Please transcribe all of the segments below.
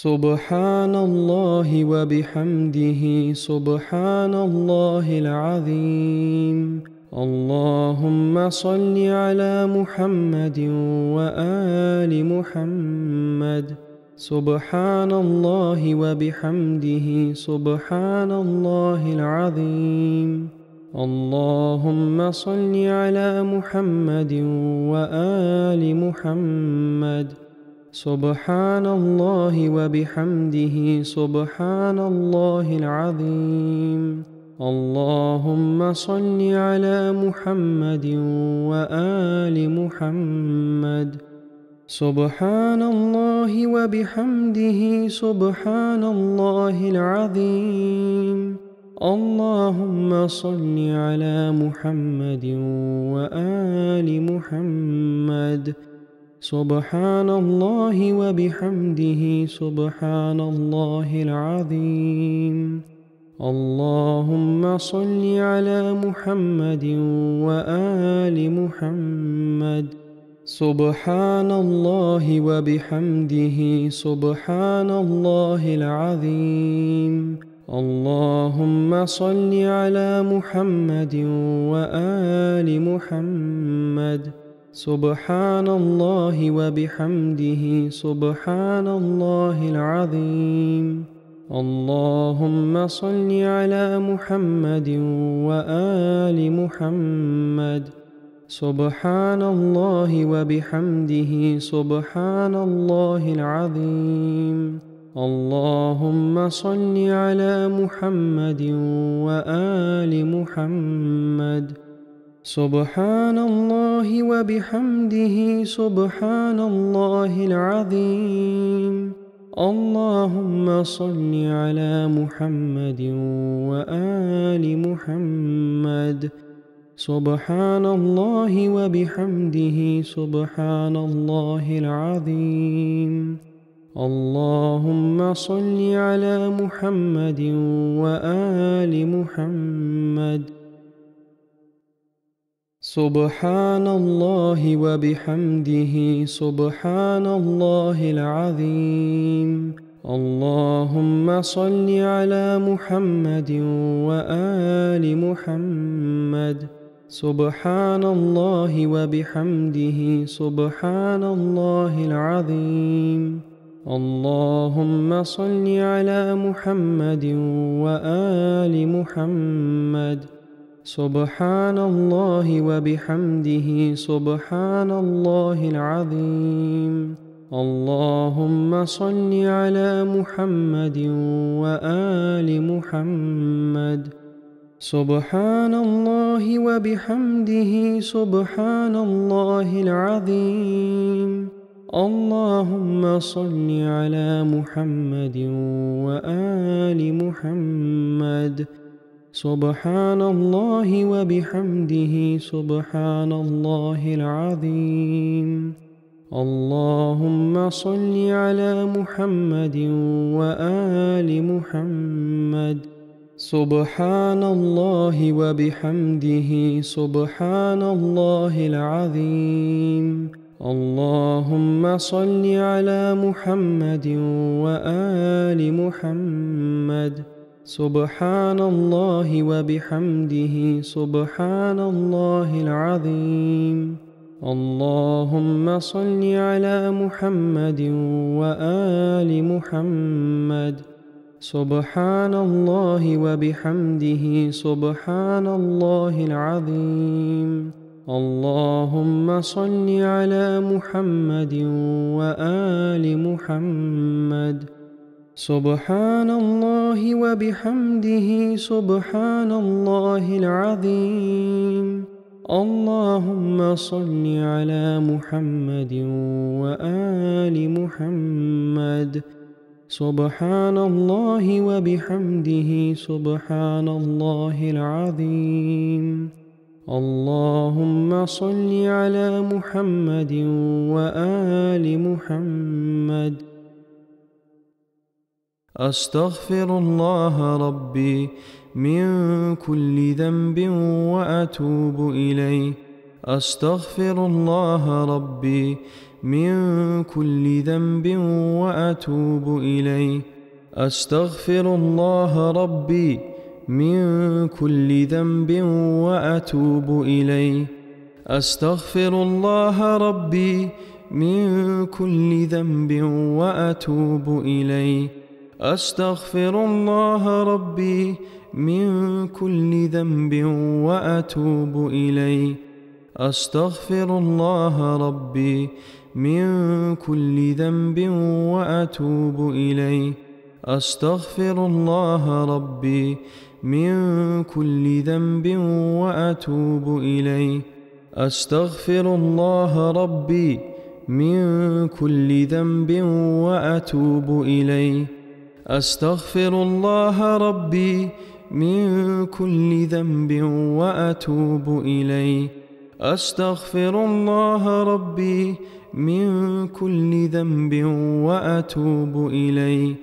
سبحان الله وبحمده سبحان الله العظيم. اللهم صل على محمد وآل محمد. سبحان الله وبحمده سبحان الله العظيم. اللهم صل على محمد وآل محمد. سبحان الله وبحمده سبحان الله العظيم. اللهم صل على محمد وآل محمد. سبحان الله وبحمده سبحان الله العظيم. اللهم صل على محمد وآل محمد. سبحان الله وبحمده سبحان الله العظيم. اللهم صل على محمد وآل محمد. سبحان الله وبحمده سبحان الله العظيم. اللهم صل على محمد وآل محمد. سبحان الله وبحمده سبحان الله العظيم. اللهم صل على محمد وآل محمد. سبحان الله وبحمده سبحان الله العظيم. اللهم صل على محمد وآل محمد. سبحان الله وبحمده سبحان الله العظيم. اللهم صل على محمد وآل محمد. سبحان الله وبحمده سبحان الله العظيم. اللهم صل على محمد وآل محمد. سبحان الله وبحمده سبحان الله العظيم. اللهم صل على محمد وآل محمد. سبحان الله وبحمده سبحان الله العظيم. اللهم صل على محمد وآل محمد. سبحان الله وبحمده سبحان الله العظيم. اللهم صل على محمد وآل محمد. سبحان الله وبحمده سبحان الله العظيم. اللهم صل على محمد وآل محمد. سبحان الله وبحمده سبحان الله العظيم. اللهم صل على محمد وآل محمد. سبحان الله وبحمده سبحان الله العظيم. اللهم صل على محمد وآل محمد. سبحان الله وبحمده سبحان الله العظيم. اللهم صل على محمد وآل محمد. سبحان الله وبحمده سبحان الله العظيم. اللهم صل على محمد وآل محمد. سبحان الله وبحمده سبحان الله العظيم. اللهم صل على محمد وآل محمد. سبحان الله وبحمده سبحان الله العظيم. اللهم صل على محمد وآل محمد. أستغفر الله ربي من كل ذنب وأتوب إليه. أستغفر الله ربي من كل ذنب وأتوب إليه. أستغفر الله ربي من كل ذنب وأتوب إليه. أستغفر الله ربي من كل ذنب وأتوب إليه. أستغفر الله ربي من كل ذنب وأتوب إليه. أستغفر الله ربي من كل ذنب وأتوب إليه. أستغفر الله ربي من كل ذنب وأتوب إليه. أستغفر الله ربي من كل ذنب وأتوب إليه. أستغفر الله ربي من كل ذنب وأتوب إليه. أستغفر الله ربي من كل ذنب وأتوب إليه.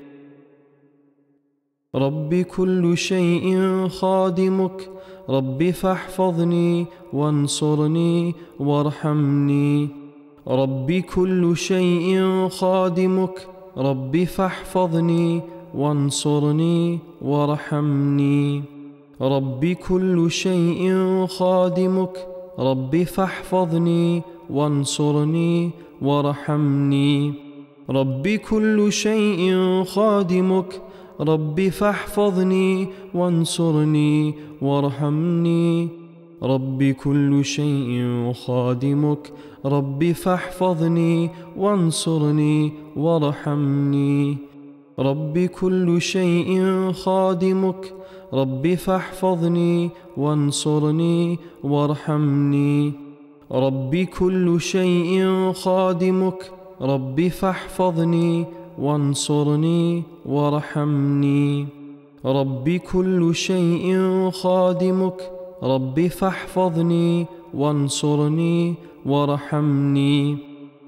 رب كل شيء خادمك، رب فاحفظني وانصرني وارحمني. رب كل شيء خادمك، رب فاحفظني وانصرني وارحمني. رب كل شيء خادمك، رب فاحفظني وانصرني وارحمني. رب كل شيء خادمك، رب فاحفظني وانصرني وارحمني. رب كل شيء خادمك، رب فاحفظني وانصرني وارحمني. رب كل شيء خادمك، رب فاحفظني وانصرني وارحمني. رب كل شيء خادمك، رب فاحفظني وانصرني وارحمني. رب كل شيء خادمك، رب فاحفظني وانصرني وارحمني.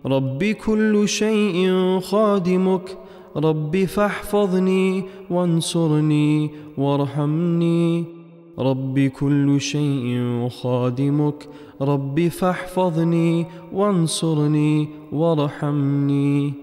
رب كل شيء خادمك، رب فاحفظني وانصرني وارحمني. رب كل شيء خادمك، رب فاحفظني وانصرني وارحمني.